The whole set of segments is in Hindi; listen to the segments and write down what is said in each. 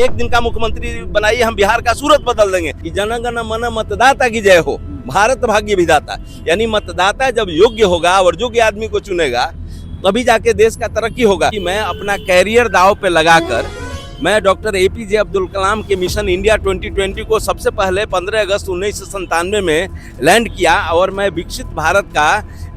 एक दिन का मुख्यमंत्री बनाइए, हम बिहार का सूरत बदल देंगे कि जनगण मन मतदाता की जय हो, भारत भाग्य विधाता। यानी मतदाता जब योग्य होगा और योग्य आदमी को चुनेगा तभी जाके देश का तरक्की होगा। कि मैं अपना कैरियर दांव पे लगाकर मैं डॉक्टर एपीजे अब्दुल कलाम के मिशन इंडिया 2020 को सबसे पहले 15 अगस्त 1997 में लैंड किया और मैं विकसित भारत का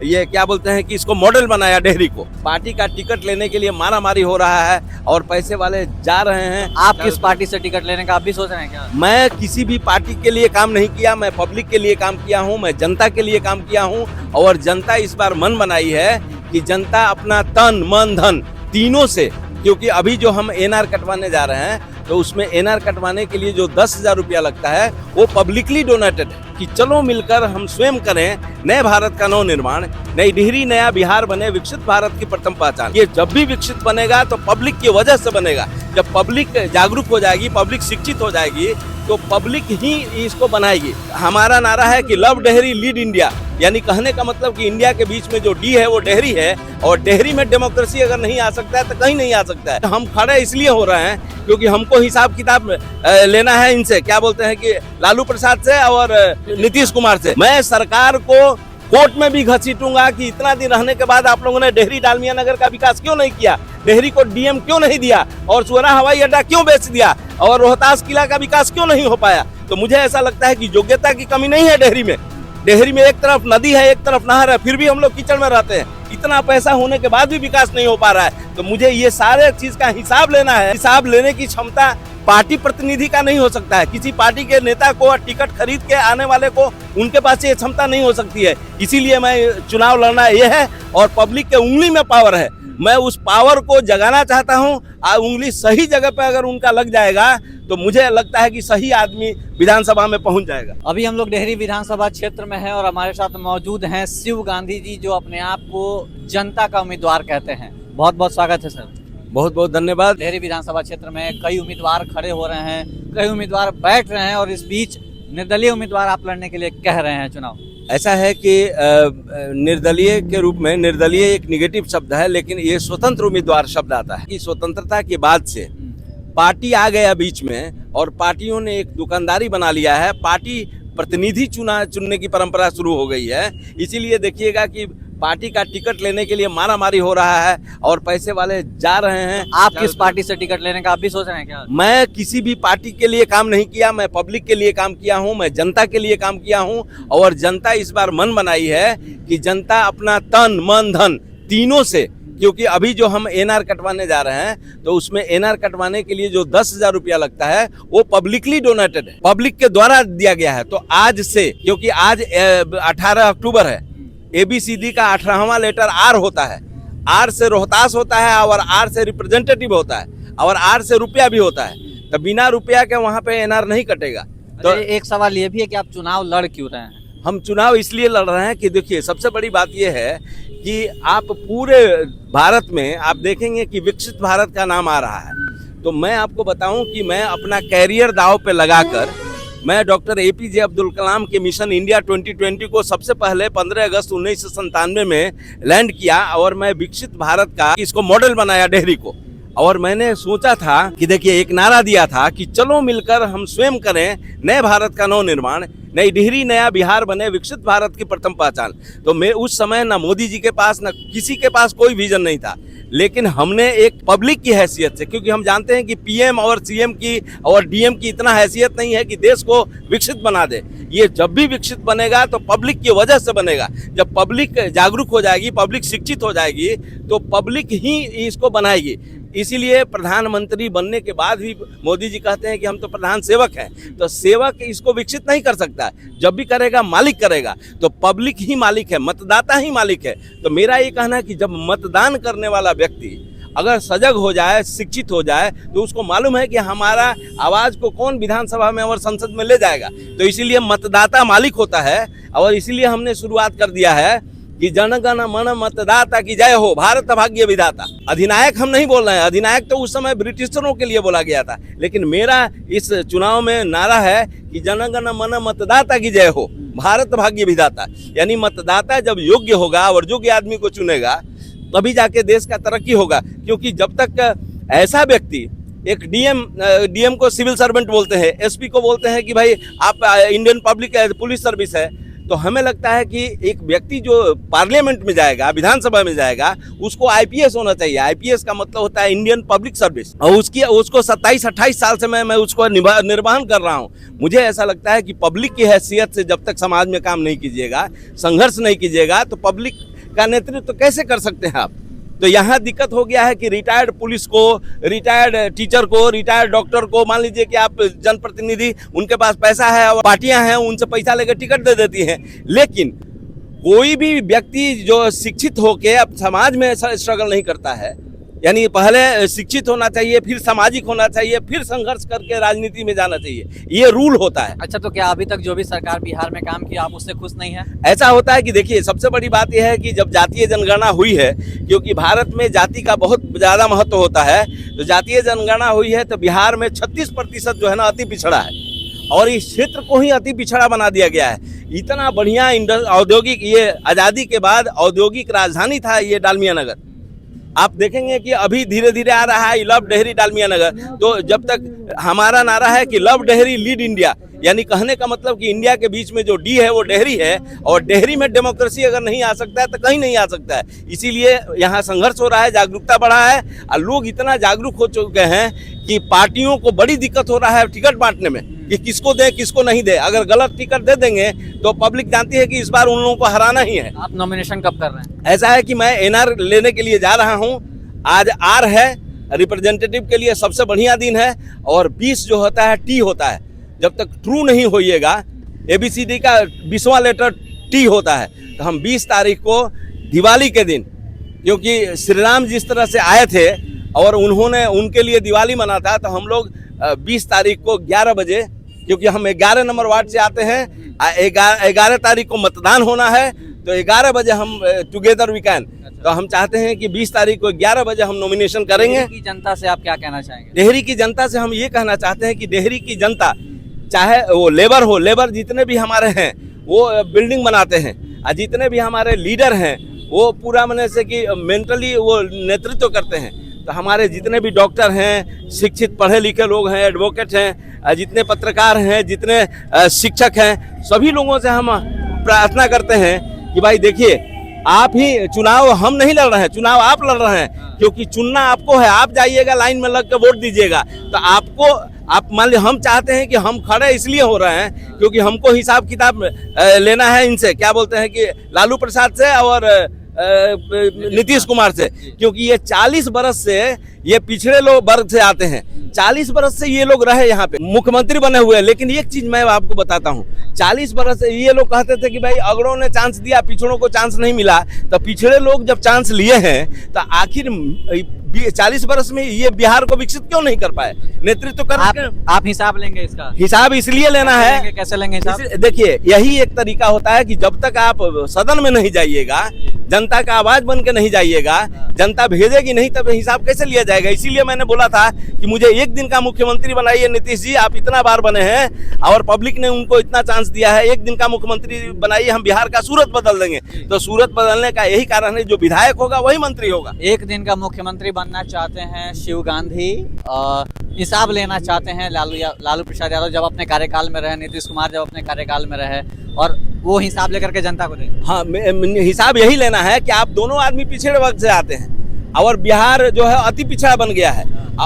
ये क्या बोलते हैं कि इसको मॉडल बनाया डेहरी को। पार्टी का टिकट लेने के लिए मारामारी हो रहा है और पैसे वाले जा रहे हैं। आप किस पार्टी से टिकट लेने का आप भी सोच रहे हैं क्या? मैं किसी भी पार्टी के लिए काम नहीं किया, मैं पब्लिक के लिए काम किया हूं, मैं जनता के लिए काम किया हूं और जनता इस बार मन बनाई है कि जनता अपना तन मन धन तीनों से, क्योंकि अभी जो हम एनआर कटवाने जा रहे हैं तो उसमें एनआर कटवाने के लिए जो 10,000 रुपया लगता है वो पब्लिकली डोनेटेड है। कि चलो मिलकर हम स्वयं करें नए भारत का नव निर्माण, नई डिहरी नया बिहार बने, विकसित भारत की प्रथम पहचान। ये जब भी विकसित बनेगा तो पब्लिक की वजह से बनेगा। जब पब्लिक जागरूक हो जाएगी, पब्लिक शिक्षित हो जाएगी तो पब्लिक ही इसको बनाएगी। हमारा नारा है कि लव डेहरी लीड इंडिया, यानी कहने का मतलब कि इंडिया के बीच में जो डी है वो डेहरी है और डेहरी में डेमोक्रेसी अगर नहीं आ सकता है तो कहीं नहीं आ सकता है। हम खड़े इसलिए हो रहे हैं क्योंकि हमको हिसाब किताब लेना है इनसे, क्या बोलते हैं कि लालू प्रसाद से और नीतीश कुमार से। मैं सरकार को कोर्ट में भी घसीटूंगा कि इतना दिन रहने के बाद आप लोगों ने डेहरी डालमिया नगर का विकास क्यों नहीं किया, डेहरी को डीएम क्यों नहीं दिया और सुअरा हवाई अड्डा क्यों बेच दिया और रोहतास किला का विकास क्यों नहीं हो पाया। तो मुझे ऐसा लगता है कि योग्यता की कमी नहीं है डेहरी में। डेहरी में एक तरफ नदी है, एक तरफ नहर है, फिर भी हम लोग कीचड़ में रहते हैं। इतना पैसा होने के बाद भी विकास नहीं हो पा रहा है। तो मुझे ये सारे चीज का हिसाब लेना है। हिसाब लेने की क्षमता पार्टी प्रतिनिधि का नहीं हो सकता है। किसी पार्टी के नेता को टिकट खरीद के आने वाले को उनके पास ये क्षमता नहीं हो सकती है। इसीलिए मैं चुनाव लड़ना ये है और पब्लिक के उंगली में पावर है, मैं उस पावर को जगाना चाहता हूँ। उंगली सही जगह पे अगर उनका लग जाएगा तो मुझे लगता है कि सही आदमी विधानसभा में पहुंच जाएगा। अभी हम लोग डेहरी विधानसभा क्षेत्र में हैं और हमारे साथ मौजूद हैं शिव गांधी जी, जो अपने आप को जनता का उम्मीदवार कहते हैं। बहुत बहुत स्वागत है सर। बहुत बहुत धन्यवाद। डेहरी विधानसभा क्षेत्र में कई उम्मीदवार खड़े हो रहे हैं, कई उम्मीदवार बैठ रहे हैं और इस बीच निर्दलीय उम्मीदवार आप लड़ने के लिए कह रहे हैं चुनाव। ऐसा है कि निर्दलीय के रूप में, निर्दलीय एक निगेटिव शब्द है लेकिन ये स्वतंत्र उम्मीदवार शब्द आता है कि स्वतंत्रता के बाद से पार्टी आ गया बीच में और पार्टियों ने एक दुकानदारी बना लिया है। पार्टी प्रतिनिधि चुनने की परंपरा शुरू हो गई है। इसीलिए देखिएगा कि पार्टी का टिकट लेने के लिए मारामारी हो रहा है और पैसे वाले जा रहे हैं। आप किस पार्टी से टिकट लेने का आप भी सोच रहे हैं क्या? मैं किसी भी पार्टी के लिए काम नहीं किया, मैं पब्लिक के लिए काम किया हूं, मैं जनता के लिए काम किया हूं और जनता इस बार मन बनाई है कि जनता अपना तन मन धन तीनों से, क्योंकि अभी जो हम एनआर कटवाने जा रहे हैं तो उसमें एनआर कटवाने के लिए जो 10,000 रुपया लगता है वो पब्लिकली डोनेटेड है, पब्लिक के द्वारा दिया गया है। तो आज से, क्योंकि आज 18 अक्टूबर है, ABCD का 18वां लेटर आर होता है। आर से रोहतास होता है और आर से रिप्रेजेंटेटिव होता है और आर से रुपया भी होता है। तो बिना रुपया के वहाँ पे एनआर नहीं कटेगा। तो एक सवाल ये भी है कि आप चुनाव लड़ क्यों रहे हैं? हम चुनाव इसलिए लड़ रहे हैं कि देखिए, सबसे बड़ी बात यह है कि आप पूरे भारत में आप देखेंगे कि विकसित भारत का नाम आ रहा है। तो मैं आपको बताऊं कि मैं अपना कैरियर दांव पे लगाकर मैं डॉक्टर एपीजे अब्दुल कलाम के मिशन इंडिया 2020 को सबसे पहले 15 अगस्त 1997 में लैंड किया और मैं विकसित भारत का इसको मॉडल बनाया डेहरी को। और मैंने सोचा था कि देखिए, एक नारा दिया था कि चलो मिलकर हम स्वयं करें नए भारत का नव निर्माण, नई डिहरी नया बिहार बने, विकसित भारत की प्रथम पहचान। तो मैं उस समय ना मोदी जी के पास ना किसी के पास कोई विजन नहीं था, लेकिन हमने एक पब्लिक की हैसियत से, क्योंकि हम जानते हैं कि पीएम और सीएम की और डीएम की इतना हैसियत नहीं है कि देश को विकसित बना दे। ये जब भी विकसित बनेगा तो पब्लिक की वजह से बनेगा। जब पब्लिक जागरूक हो जाएगी, पब्लिक शिक्षित हो जाएगी तो पब्लिक ही इसको बनाएगी। इसीलिए प्रधानमंत्री बनने के बाद भी मोदी जी कहते हैं कि हम तो प्रधान सेवक हैं। तो सेवक इसको विकसित नहीं कर सकता, जब भी करेगा मालिक करेगा। तो पब्लिक ही मालिक है, मतदाता ही मालिक है। तो मेरा ये कहना है कि जब मतदान करने वाला व्यक्ति अगर सजग हो जाए, शिक्षित हो जाए, तो उसको मालूम है कि हमारा आवाज को कौन विधानसभा में और संसद में ले जाएगा। तो इसीलिए मतदाता मालिक होता है और इसीलिए हमने शुरुआत कर दिया है कि जनगण मन मतदाता की जय हो, भारत भाग्य विधाता। अधिनायक हम नहीं बोल रहे हैं, अधिनायक तो उस समय ब्रिटिशरों के लिए बोला गया था, लेकिन मेरा इस चुनाव में नारा है कि जनगण मन मतदाता की जय हो, भारत भाग्य विधाता। यानी मतदाता जब योग्य होगा और योग्य आदमी को चुनेगा तभी जाके देश का तरक्की होगा। क्योंकि जब तक ऐसा व्यक्ति एक डीएम को सिविल सर्वेंट बोलते हैं, एसपी को बोलते हैं कि भाई आप इंडियन पब्लिक पुलिस सर्विस है। तो हमें लगता है कि एक व्यक्ति जो पार्लियामेंट में जाएगा, विधानसभा में जाएगा, उसको आईपीएस होना चाहिए। आईपीएस का मतलब होता है इंडियन पब्लिक सर्विस, और उसको 27-28 साल से मैं उसको निर्वहन कर रहा हूं। मुझे ऐसा लगता है कि पब्लिक की हैसियत से जब तक समाज में काम नहीं कीजिएगा, संघर्ष नहीं कीजिएगा, तो पब्लिक का नेतृत्व तो कैसे कर सकते हैं आप। तो यहाँ दिक्कत हो गया है कि रिटायर्ड पुलिस को, रिटायर्ड टीचर को, रिटायर्ड डॉक्टर को, मान लीजिए कि आप जनप्रतिनिधि, उनके पास पैसा है और पार्टियां हैं, उनसे पैसा लेकर टिकट दे देती हैं। लेकिन कोई भी व्यक्ति जो शिक्षित होके अब समाज में स्ट्रगल नहीं करता है, यानी पहले शिक्षित होना चाहिए, फिर सामाजिक होना चाहिए, फिर संघर्ष करके राजनीति में जाना चाहिए, ये रूल होता है। अच्छा, तो क्या अभी तक जो भी सरकार बिहार में काम किया आप उससे खुश नहीं है? ऐसा होता है कि देखिए, सबसे बड़ी बात यह है कि जब जातीय जनगणना हुई है, क्योंकि भारत में जाति का बहुत ज़्यादा महत्व होता है, तो जातीय जनगणना हुई है तो बिहार में 36% जो है ना अति पिछड़ा है, और इस क्षेत्र को ही अति पिछड़ा बना दिया गया है। इतना बढ़िया औद्योगिक, ये आज़ादी के बाद औद्योगिक राजधानी था ये डालमिया नगर। आप देखेंगे कि अभी धीरे धीरे आ रहा है लव डेहरी डालमिया नगर। तो जब तक हमारा नारा है कि लव डेहरी लीड इंडिया, यानी कहने का मतलब कि इंडिया के बीच में जो डी है वो डेहरी है, और डेहरी में डेमोक्रेसी अगर नहीं आ सकता है तो कहीं नहीं आ सकता है। इसीलिए यहाँ संघर्ष हो रहा है, जागरूकता बढ़ा है, और लोग इतना जागरूक हो चुके हैं कि पार्टियों को बड़ी दिक्कत हो रहा है टिकट बांटने में कि किसको दे किसको नहीं दे। अगर गलत टिकट दे देंगे तो पब्लिक जानती है कि इस बार उन लोगों को हराना ही है। आप नॉमिनेशन कब कर रहे हैं? ऐसा है कि मैं एनआर लेने के लिए जा रहा हूँ। आज आर है, रिप्रेजेंटेटिव के लिए सबसे बढ़िया दिन है, और 20 जो होता है टी होता है। जब तक ट्रू नहीं होइएगा, ABCD का 20वां लेटर टी होता है, तो हम 20 तारीख को दिवाली के दिन, क्योंकि श्री राम जिस तरह से आए थे और उन्होंने उनके लिए दिवाली मना था, तो हम लोग 20 तारीख को 11 बजे, क्योंकि हम 11 नंबर वार्ड से आते हैं, 11 तारीख को मतदान होना है, तो 11 बजे हम टुगेदर वी कैन। तो हम चाहते हैं कि 20 तारीख को 11 बजे हम नॉमिनेशन करेंगे। डेहरी की जनता से आप क्या कहना चाहेंगे? डेहरी की जनता से हम ये कहना चाहते हैं कि डेहरी की जनता, चाहे वो लेबर हो, लेबर जितने भी हमारे हैं वो बिल्डिंग बनाते हैं, और जितने भी हमारे लीडर हैं वो पूरा मने से कि मेंटली वो नेतृत्व करते हैं। तो हमारे जितने भी डॉक्टर हैं, शिक्षित पढ़े लिखे लोग हैं, एडवोकेट हैं, जितने पत्रकार हैं, जितने शिक्षक हैं, सभी लोगों से हम प्रार्थना करते हैं कि भाई देखिए, आप ही चुनाव, हम नहीं लड़ रहे हैं, चुनाव आप लड़ रहे हैं, क्योंकि चुनना आपको है। आप जाइएगा लाइन में लग के वोट दीजिएगा, तो आपको, आप मान लीजिए हम चाहते हैं कि हम खड़े इसलिए हो रहे हैं क्योंकि हमको हिसाब किताब लेना है इनसे, क्या बोलते हैं कि लालू प्रसाद से और नीतीश कुमार से, क्योंकि ये 40 बरस से ये पिछड़े लोग वर्ग से आते हैं। 40 बरस से ये लोग रहे यहाँ पे, मुख्यमंत्री बने हुए। लेकिन एक चीज मैं आपको बताता हूँ, 40 बरस से ये लोग कहते थे कि भाई अगड़ों ने चांस दिया, पिछड़ों को चांस नहीं मिला। तो पिछड़े लोग जब चांस लिए हैं तो आखिर 40 बरस में ये बिहार को विकसित क्यों नहीं कर पाए? नेतृत्व कर आप हिसाब लेंगे इसका? हिसाब इसलिए लेना है, कैसे लेंगे हिसाब? देखिए, यही एक तरीका होता है कि जब तक आप सदन में नहीं जाइएगा, जनता का आवाज बन के नहीं जाइएगा, जनता भेजेगी नहीं, तब हिसाब कैसे लिया जाएगा? इसीलिए मैंने बोला था कि मुझे एक दिन का मुख्यमंत्री बनाइए नीतीश जी, आप इतना बार बने हैं और पब्लिक ने उनको इतना चांस दिया है, एक दिन का मुख्यमंत्री बनाइए, हम बिहार का सूरत बदल देंगे। तो सूरत बदलने का यही कारण है, जो विधायक होगा वही मंत्री होगा। एक दिन का मुख्यमंत्री बनना चाहते हैं शिव गांधी, हिसाब लेना चाहते हैं लालू प्रसाद यादव जब अपने कार्यकाल में रहे, नीतीश कुमार जब अपने कार्यकाल में रहे, और वो हिसाब लेकर के जनता को देंगे। हाँ, हिसाब यही लेना है कि आप दोनों आदमी पिछड़े वर्ग से आते हैं और बिहार जो है अति पिछड़ा बन गया है।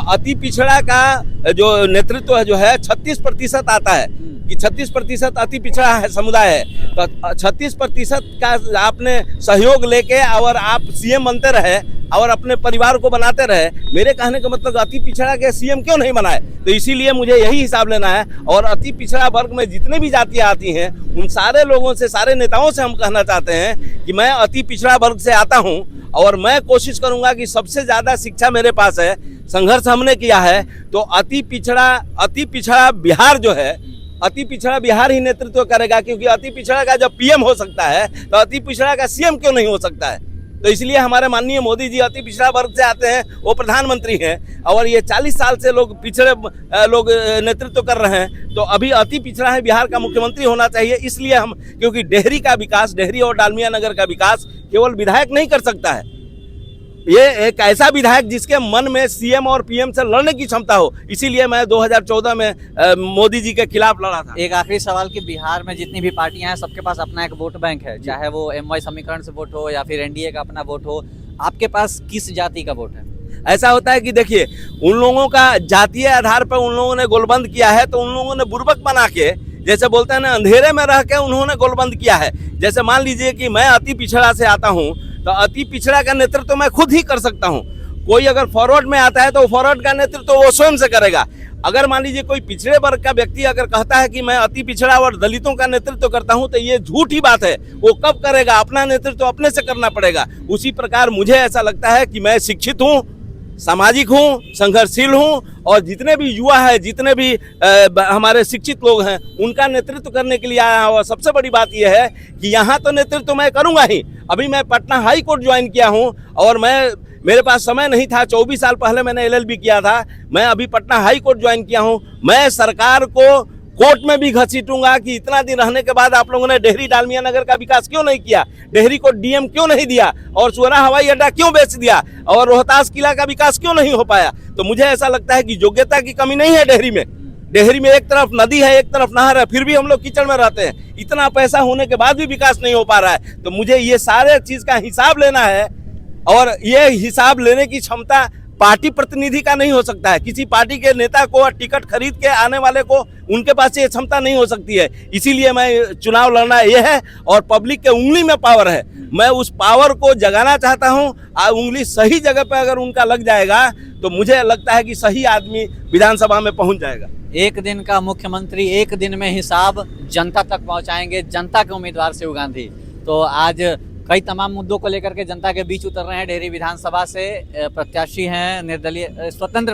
अति पिछड़ा का जो नेतृत्व जो है 36% आता है कि 36% अति पिछड़ा है समुदाय है। तो 36% का आपने सहयोग लेके और आप सीएम बनते रहे और अपने परिवार को बनाते रहे। मेरे कहने का मतलब अति पिछड़ा के सीएम क्यों नहीं बनाए? तो इसीलिए मुझे यही हिसाब लेना है। और अति पिछड़ा वर्ग में जितने भी जातियां आती हैं उन सारे लोगों से, सारे नेताओं से हम कहना चाहते हैं कि मैं अति पिछड़ा वर्ग से आता हूं और मैं कोशिश करूंगा कि सबसे ज्यादा शिक्षा मेरे पास है, संघर्ष हमने किया है। तो अति पिछड़ा बिहार जो है, अति पिछड़ा बिहार ही नेतृत्व करेगा, क्योंकि अति पिछड़ा का जब पीएम हो सकता है तो अति पिछड़ा का सीएम क्यों नहीं हो सकता है? तो इसलिए हमारे माननीय मोदी जी अति पिछड़ा वर्ग से आते हैं, वो प्रधानमंत्री हैं और ये 40 साल से लोग पिछड़े लोग नेतृत्व कर रहे हैं। तो अभी अति पिछड़ा है, बिहार का मुख्यमंत्री होना चाहिए। इसलिए हम, क्योंकि डेहरी का विकास, डेहरी और डालमिया नगर का विकास केवल विधायक नहीं कर सकता है, ये एक ऐसा विधायक जिसके मन में सीएम और पीएम से लड़ने की क्षमता हो, इसीलिए मैं 2014 में मोदी जी के खिलाफ लड़ा था। एक आखिरी सवाल कि बिहार में जितनी भी पार्टियां हैं सबके पास अपना एक वोट बैंक है, चाहे वो एमवाई समीकरण से वोट हो या फिर एनडीए का अपना वोट हो। आपके पास किस जाति का वोट है? ऐसा होता है कि देखिए, उन लोगों का जातीय आधार पर उन लोगों ने गोलबंद किया है, तो उन लोगों ने बुर्बक बना के, जैसे बोलते हैं ना, अंधेरे में रह के उन्होंने गोलबंद किया है। जैसे मान लीजिए कि मैं अति पिछड़ा से आता हूँ, तो अति पिछड़ा का नेतृत्व तो मैं खुद ही कर सकता हूँ। कोई अगर फॉरवर्ड में आता है तो फॉरवर्ड का नेतृत्व तो वो स्वयं से करेगा। अगर मान लीजिए कोई पिछड़े वर्ग का व्यक्ति अगर कहता है कि मैं अति पिछड़ा और दलितों का नेतृत्व करता हूं, तो ये झूठी बात है। वो कब करेगा? अपना नेतृत्व अपने से करना पड़ेगा। उसी प्रकार मुझे ऐसा लगता है कि मैं शिक्षित हूं, सामाजिक हूं, संघर्षशील हूं, और जितने भी युवा है, जितने भी हमारे शिक्षित लोग हैं, उनका नेतृत्व करने के लिए आया हूं। और सबसे बड़ी बात यह है कि यहाँ तो नेतृत्व मैं करूंगा ही। अभी मैं पटना हाई कोर्ट ज्वाइन किया हूं, और मेरे पास समय नहीं था। 24 साल पहले मैंने एलएलबी किया था। मैं अभी पटना हाई कोर्ट ज्वाइन किया हूं। मैं सरकार को कोर्ट में भी घसीटूंगा कि इतना दिन रहने के बाद आप लोगों ने डेहरी डालमिया नगर का विकास क्यों नहीं किया, डेहरी को डीएम क्यों नहीं दिया, और सुअरा हवाई अड्डा क्यों बेच दिया, और रोहतास किला का विकास क्यों नहीं हो पाया। तो मुझे ऐसा लगता है कि योग्यता की कमी नहीं है डेहरी में। डेहरी में एक तरफ नदी है, एक तरफ नहर है, फिर भी हम लोग कीचड़ में रहते हैं। इतना पैसा होने के बाद भी विकास नहीं हो पा रहा है। तो मुझे ये सारे चीज का हिसाब लेना है, और ये हिसाब लेने की क्षमता पार्टी प्रतिनिधि का नहीं हो सकता है। किसी पार्टी के नेता को टिकट खरीद के आने वाले को, उनके पास ये क्षमता नहीं हो सकती है। इसीलिए मैं चुनाव लड़ना ये है, और पब्लिक के उंगली में पावर है, मैं उस पावर को जगाना चाहता हूँ। उंगली सही जगह पे अगर उनका लग जाएगा, तो मुझे लगता है कि सही आदमी विधानसभा में पहुंच जाएगा। एक दिन का मुख्यमंत्री, एक दिन में हिसाब जनता तक पहुंचाएंगे, जनता के उम्मीदवार शिव गांधी। तो आज कई तमाम मुद्दों को लेकर के जनता के बीच उतर रहे हैं। डेहरी विधानसभा से प्रत्याशी हैं, निर्दलीय स्वतंत्र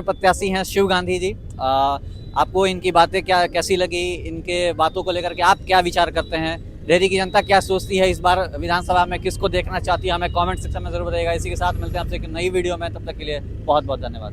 प्रत्याशी हैं शिव गांधी जी। आपको इनकी बातें कैसी लगी? इनके बातों को लेकर के आप क्या विचार करते हैं? डेहरी की जनता क्या सोचती है? इस बार विधानसभा में किसको देखना चाहती है? हमें कमेंट सेक्शन में जरूर बताइएगा। इसी के साथ मिलते हैं आपसे एक नई वीडियो में। तब तक के लिए बहुत बहुत धन्यवाद।